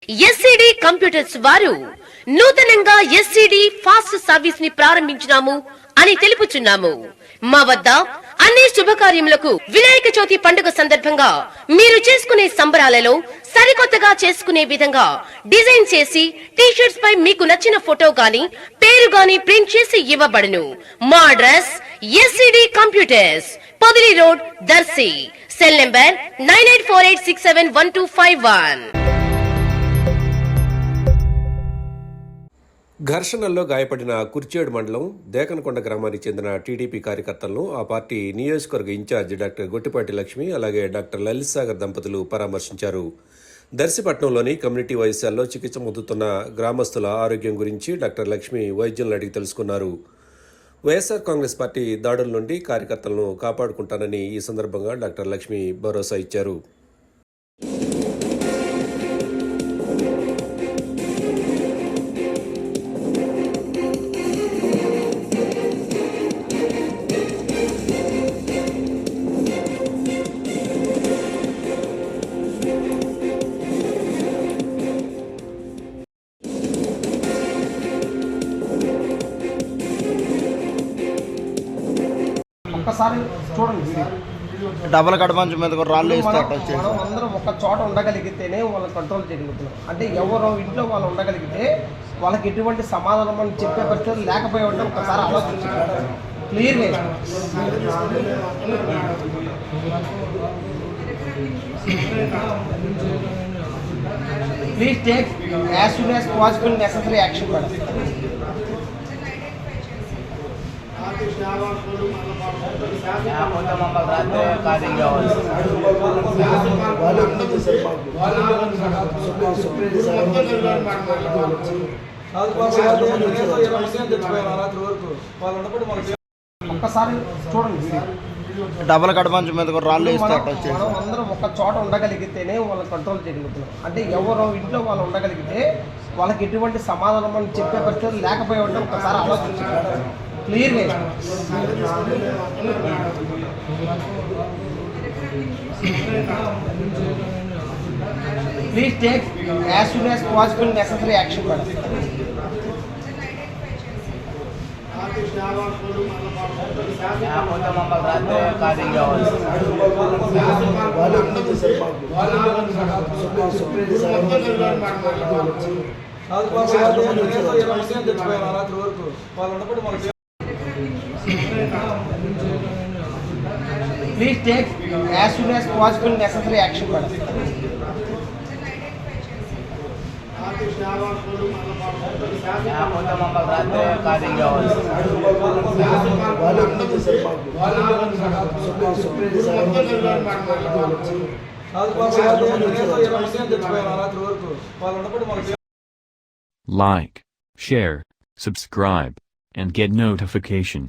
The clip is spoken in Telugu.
ఎస్సిడి కంప్యూటర్స్ వారు నూతనంగా ఎస్సిడి ఫాస్ట్ సర్వీస్ ని ప్రారంభించినాము అని తెలుపుచున్నాము. మా వద్ద అన్ని శుభకార్యములకు వినాయక చవితి పండుగ సందర్భంగా మీరు చేసుకునే సంబరాలలో సరికొత్తగా చేసుకునే విధంగా డిజైన్ చేసి టీ-షర్ట్స్ పై మీకు నచ్చిన ఫోటో గాని పేరు గాని ప్రింట్ చేసి ఇవ్వబడును. మా address SCD computers, Podili road, Darsi. Cell number 9848671251. ఘర్షణల్లో గాయపడిన కుర్చేడు మండలం దేకనకొండ గ్రామానికి చెందిన టీడీపీ కార్యకర్తలను ఆ పార్టీ నియోజకవర్గ ఇన్ఛార్జి డాక్టర్ గొట్టిపాటి లక్ష్మి అలాగే డాక్టర్ లలిత్ సాగర్ దంపతులు పరామర్శించారు. దర్శిపట్నంలోని కమ్యూనిటీ వైద్యశాలలో చికిత్స పొందుతున్న గ్రామస్తుల ఆరోగ్యం గురించి డాక్టర్ లక్ష్మి వైద్యులను అడిగి తెలుసుకున్నారు. వైఎస్ఆర్ కాంగ్రెస్ పార్టీ దాడుల నుండి కార్యకర్తలను కాపాడుకుంటానని ఈ సందర్భంగా డాక్టర్ లక్ష్మి భరోసా ఇచ్చారు. ఒక్కసారి చూడండి, డబల్ కడపంచం మీద కూడా రాళ్ళు వేస్తే మనం అందరం ఒక చోట ఉండగలిగితేనే వాళ్ళని కంట్రోల్ చేయగలుగుతున్నాం. అంటే ఎవరో ఇంట్లో వాళ్ళు ఉండగలిగితే వాళ్ళకి ఎటువంటి సమాధానం అని చెప్పే పరిస్థితులు లేకపోయి ఉంటే ఒకసారి ఆలోచించాలి క్లియర్గా. Please take as soon as possible necessary action madam. ఒక్కసారి చూడండి, డబల్ కడపంచం మీద కూడా రాళ్ళు వేస్తే మనం అందరం ఒక చోట ఉండగలిగితేనే వాళ్ళని కంట్రోల్ చేయగలుగుతున్నాం. అంటే ఎవరో ఇంట్లో వాళ్ళు ఉండగలిగితే వాళ్ళకి ఎటువంటి సమాధానం అని చెప్పే పరిస్థితులు లేకపోయి ఉంటే ఒకసారి ఆలోచించాలి క్లియర్గా. Please take as soon as possible necessary action madam. Please take as soon as possible necessary action madam. Like, share, subscribe, and get notification.